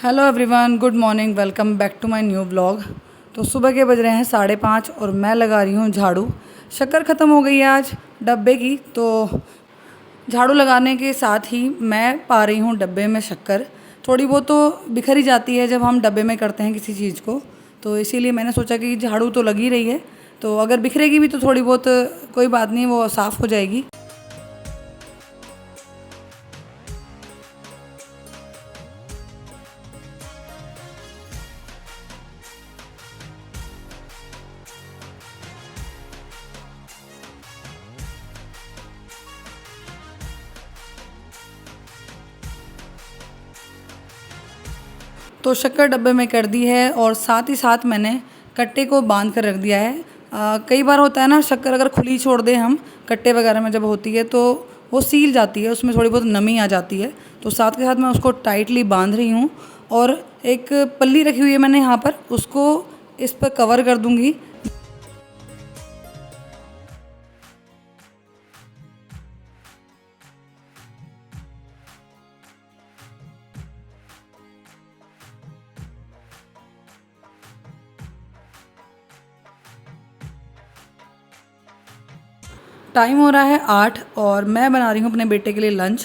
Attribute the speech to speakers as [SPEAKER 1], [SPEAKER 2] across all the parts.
[SPEAKER 1] Hello everyone, good morning, welcome back to my new vlog. तो सुबह के बज रहे हैं 5:30 और मैं लगा रही हूँ झाड़ू। शक्कर ख़त्म हो गई है आज डब्बे की, तो झाड़ू लगाने के साथ ही मैं पा रही हूँ डब्बे में शक्कर। थोड़ी बहुत तो बिखरी जाती है जब हम डब्बे में करते हैं किसी चीज़ को, तो इसीलिए मैंने सोचा कि झाड़ू तो लगी रही है, तो अगर बिखरेगी भी तो थोड़ी बहुत कोई बात नहीं, वो साफ़ हो जाएगी। तो शक्कर डब्बे में कर दी है और साथ ही साथ मैंने कट्टे को बांध कर रख दिया है। कई बार होता है ना, शक्कर अगर खुली छोड़ दें हम कट्टे वगैरह में जब होती है तो वो सील जाती है, उसमें थोड़ी बहुत नमी आ जाती है। तो साथ के साथ मैं उसको टाइटली बांध रही हूँ और एक पल्ली रखी हुई है मैंने यहाँ पर, उसको इस पर कवर कर दूँगी। टाइम हो रहा है 8 और मैं बना रही हूँ अपने बेटे के लिए लंच।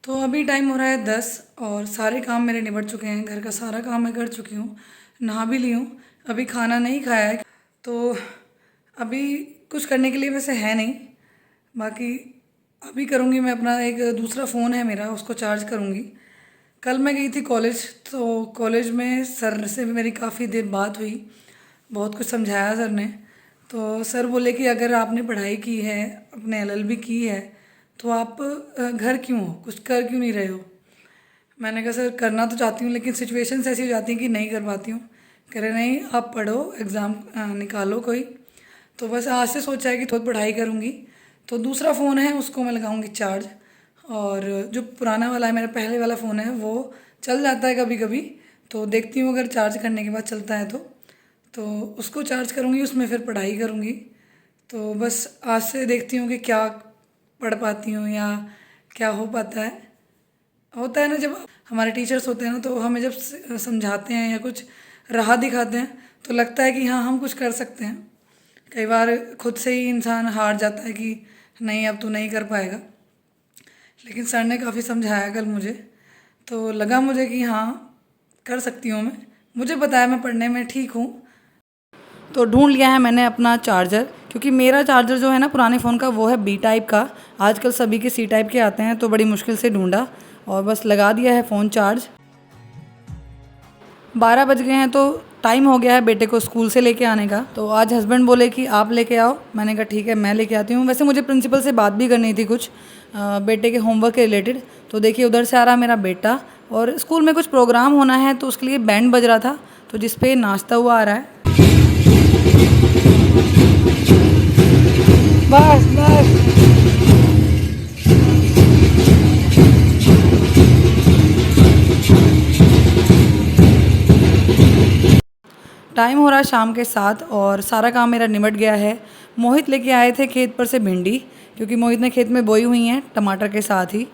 [SPEAKER 1] तो अभी टाइम हो रहा है 10 और सारे काम मेरे निपट चुके हैं। घर का सारा काम मैं कर चुकी हूँ, नहा भी ली हूँ। अभी खाना नहीं खाया है, तो अभी कुछ करने के लिए वैसे है नहीं। बाकी अभी करूँगी मैं, अपना एक दूसरा फ़ोन है मेरा, उसको चार्ज करूँगी। कल मैं गई थी कॉलेज, तो कॉलेज में सर से मेरी काफ़ी देर बात हुई, बहुत कुछ समझाया सर ने। तो सर बोले कि अगर आपने पढ़ाई की है, अपने एलएलबी की है, तो आप घर क्यों हो, कुछ कर क्यों नहीं रहे हो। मैंने कहा सर करना तो चाहती हूँ लेकिन सिचुएशंस ऐसी हो जाती हैं कि नहीं कर पाती हूँ। कह रहे नहीं, आप पढ़ो, एग्ज़ाम निकालो कोई। तो बस आज से सोचा है कि थोड़ी पढ़ाई करूँगी। तो दूसरा फ़ोन है उसको मैं लगाऊंगी चार्ज, और जो पुराना वाला है मेरा पहले वाला फ़ोन है वो चल जाता है कभी कभी, तो देखती हूँ अगर चार्ज करने के बाद चलता है तो उसको चार्ज करूँगी, उसमें फिर पढ़ाई करूँगी। तो बस आज से देखती हूँ कि क्या पढ़ पाती हूँ या क्या हो पाता है। होता है ना, जब हमारे टीचर्स होते हैं ना, तो हमें जब समझाते हैं या कुछ राह दिखाते हैं तो लगता है कि हाँ हम कुछ कर सकते हैं। कई बार खुद से ही इंसान हार जाता है कि नहीं अब तू नहीं कर पाएगा, लेकिन सर ने काफ़ी समझाया कल मुझे, तो लगा मुझे कि हाँ कर सकती हूँ मैं। मुझे पता है मैं पढ़ने में ठीक हूँ। तो ढूंढ लिया है मैंने अपना चार्जर, क्योंकि मेरा चार्जर जो है ना पुराने फ़ोन का, वो है बी टाइप का। आजकल सभी के सी टाइप के आते हैं, तो बड़ी मुश्किल से ढूंढा और बस लगा दिया है फ़ोन चार्ज। 12 बज गए हैं, तो टाइम हो गया है बेटे को स्कूल से लेके आने का। तो आज हस्बैंड बोले कि आप लेके आओ, मैंने कहा ठीक है मैं लेके आती हूँ। वैसे मुझे प्रिंसिपल से बात भी करनी थी कुछ बेटे के होमवर्क के रिलेटेड। तो देखिए उधर से आ रहा मेरा बेटा, और स्कूल में कुछ प्रोग्राम होना है तो उसके लिए बैंड बज रहा था, तो जिस पे नाचता हुआ आ रहा है। बस बस। टाइम हो रहा है शाम के 7 और सारा काम मेरा निमट गया है। मोहित लेके आए थे खेत पर से भिंडी, क्योंकि मोहित ने खेत में बोई हुई हैं टमाटर के साथ ही।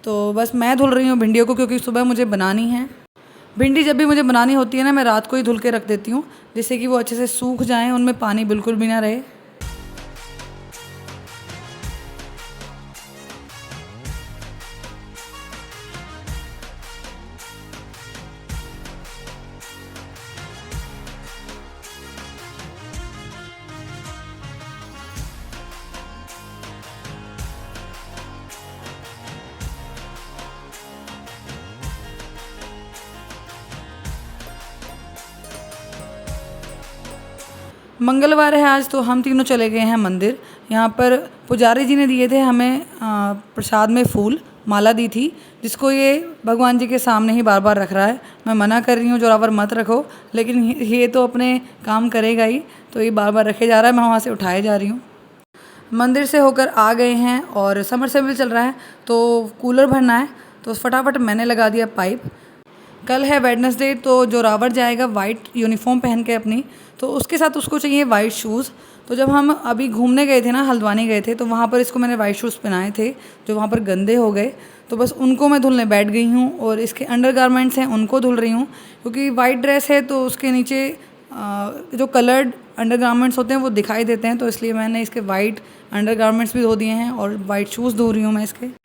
[SPEAKER 1] तो बस मैं धुल रही हूँ भिंडियों को, क्योंकि सुबह मुझे बनानी है। भिंडी जब भी मुझे बनानी होती है ना, मैं रात को ही धुल के रख देती हूँ, जिससे कि वो अच्छे से सूख जाएँ, उनमें पानी बिल्कुल भी ना रहे। मंगलवार है आज, तो हम तीनों चले गए हैं मंदिर। यहाँ पर पुजारी जी ने दिए थे हमें प्रसाद में फूल, माला दी थी, जिसको ये भगवान जी के सामने ही बार बार रख रहा है। मैं मना कर रही हूँ जोरावर मत रखो, लेकिन ये तो अपने काम करेगा ही, तो ये बार बार रखे जा रहा है, मैं वहाँ से उठाए जा रही हूँ। मंदिर से होकर आ गए हैं और समरसेबल चल रहा है, तो कूलर भरना है, तो फटाफट मैंने लगा दिया पाइप। कल है वेडनेसडे, तो जोरावर जाएगा वाइट यूनिफॉर्म पहन के अपनी, तो उसके साथ उसको चाहिए वाइट शूज़। तो जब हम अभी घूमने गए थे ना, हल्द्वानी गए थे, तो वहाँ पर इसको मैंने वाइट शूज़ पहनाए थे जो वहाँ पर गंदे हो गए, तो बस उनको मैं धुलने बैठ गई हूँ। और इसके अंडरगारमेंट्स हैं उनको धुल रही हूँ, क्योंकि वाइट ड्रेस है तो उसके नीचे जो कलर्ड अंडरगारमेंट्स होते हैं वो दिखाई देते हैं, तो इसलिए मैंने इसके वाइट अंडरगारमेंट्स भी धो दिए हैं और वाइट शूज़ धो रही हूँ मैं इसके।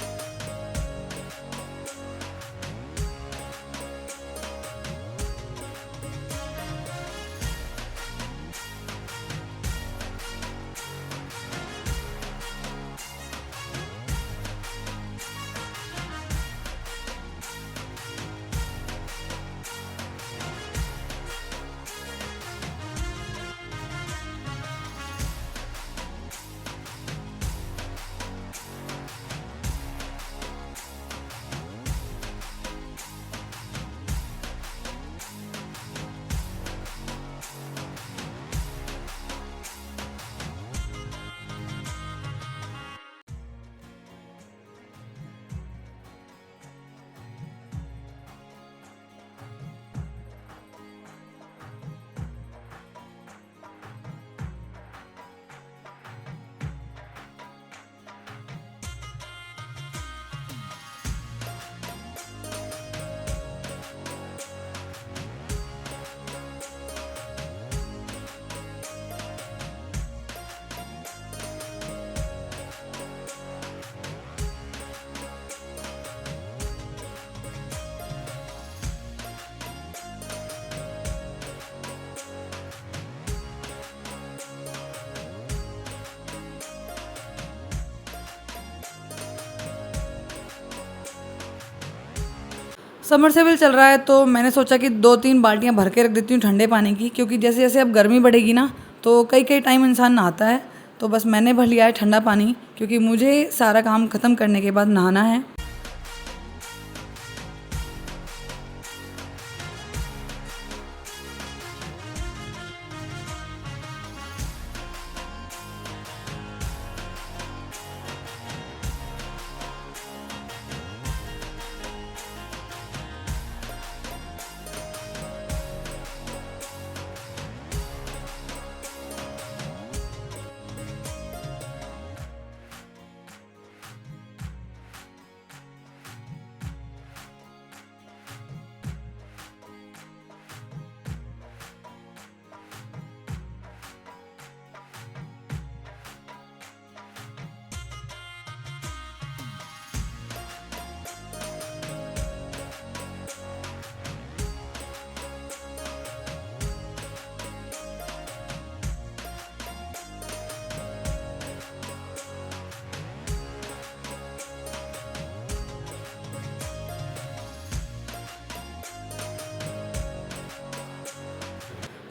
[SPEAKER 1] समरसेबल चल रहा है, तो मैंने सोचा कि 2-3 बाल्टियाँ भर के रख देती हूँ ठंडे पानी की, क्योंकि जैसे जैसे अब गर्मी बढ़ेगी ना, तो कई कई टाइम इंसान नहाता है। तो बस मैंने भर लिया है ठंडा पानी, क्योंकि मुझे सारा काम ख़त्म करने के बाद नहाना है।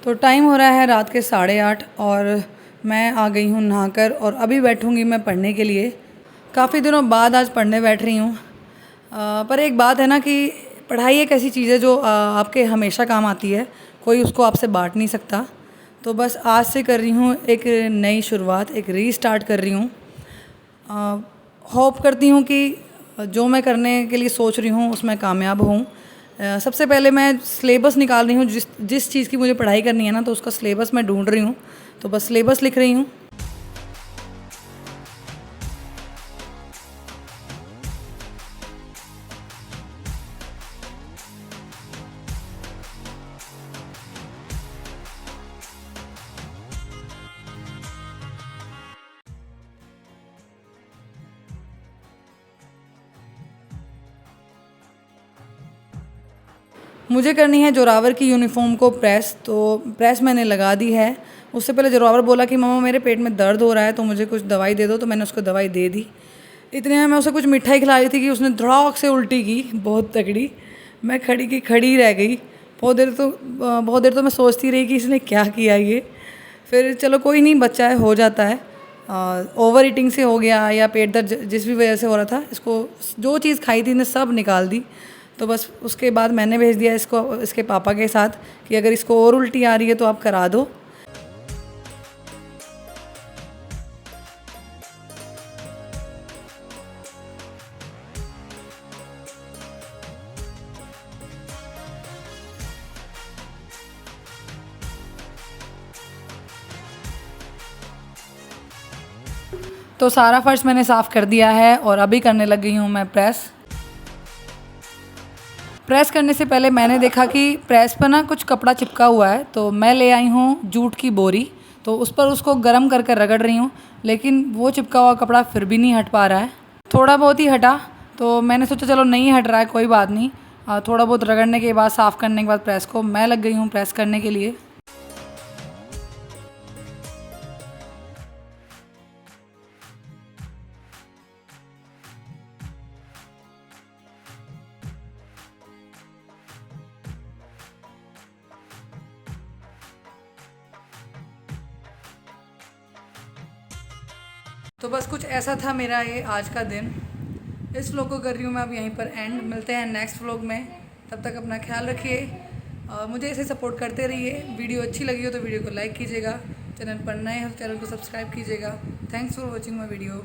[SPEAKER 1] तो टाइम हो रहा है रात के 8:30 और मैं आ गई हूँ नहाकर, और अभी बैठूँगी मैं पढ़ने के लिए। काफ़ी दिनों बाद आज पढ़ने बैठ रही हूँ। पर एक बात है ना कि पढ़ाई एक ऐसी चीज़ है जो आपके हमेशा काम आती है, कोई उसको आपसे बांट नहीं सकता। तो बस आज से कर रही हूँ एक नई शुरुआत, एक रीस्टार्ट कर रही हूँ। होप करती हूँ कि जो मैं करने के लिए सोच रही हूँ उसमें कामयाब हूँ। सबसे पहले मैं सिलेबस निकाल रही हूँ, जिस जिस चीज़ की मुझे पढ़ाई करनी है ना, तो उसका सिलेबस मैं ढूंढ रही हूँ। तो बस सिलेबस लिख रही हूँ। मुझे करनी है जोरावर की यूनिफॉर्म को प्रेस, तो प्रेस मैंने लगा दी है। उससे पहले जोरावर बोला कि मम्मा मेरे पेट में दर्द हो रहा है, तो मुझे कुछ दवाई दे दो, तो मैंने उसको दवाई दे दी। इतने में मैं उसे कुछ मिठाई खिला रही थी कि उसने धड़ाक से उल्टी की, बहुत तगड़ी। मैं खड़ी की खड़ी रह गई। बहुत देर तो मैं सोचती रही कि इसने क्या किया ये। फिर चलो कोई नहीं, बच्चा है, हो जाता है। ओवर ईटिंग से हो गया या पेट दर्द जिस भी वजह से हो रहा था, इसको जो चीज़ खाई थी ने सब निकाल दी। तो बस उसके बाद मैंने भेज दिया इसको इसके पापा के साथ कि अगर इसको और उल्टी आ रही है तो आप करा दो। तो सारा फर्श मैंने साफ़ कर दिया है और अभी करने लग गई हूँ मैं प्रेस। प्रेस करने से पहले मैंने देखा कि प्रेस पर ना कुछ कपड़ा चिपका हुआ है, तो मैं ले आई हूँ जूट की बोरी, तो उस पर उसको गर्म कर कर रगड़ रही हूँ, लेकिन वो चिपका हुआ कपड़ा फिर भी नहीं हट पा रहा है। थोड़ा बहुत ही हटा, तो मैंने सोचा चलो नहीं हट रहा है कोई बात नहीं, थोड़ा बहुत रगड़ने के बाद साफ़ करने के बाद प्रेस को मैं लग गई हूँ प्रेस करने के लिए। तो बस कुछ ऐसा था मेरा ये आज का दिन। इस व्लॉग को कर रही हूँ मैं अब यहीं पर एंड। मिलते हैं नेक्स्ट व्लॉग में, तब तक अपना ख्याल रखिए, मुझे ऐसे सपोर्ट करते रहिए। वीडियो अच्छी लगी हो तो वीडियो को लाइक कीजिएगा, चैनल पर नए हो तो चैनल को सब्सक्राइब कीजिएगा। Thanks for watching my video.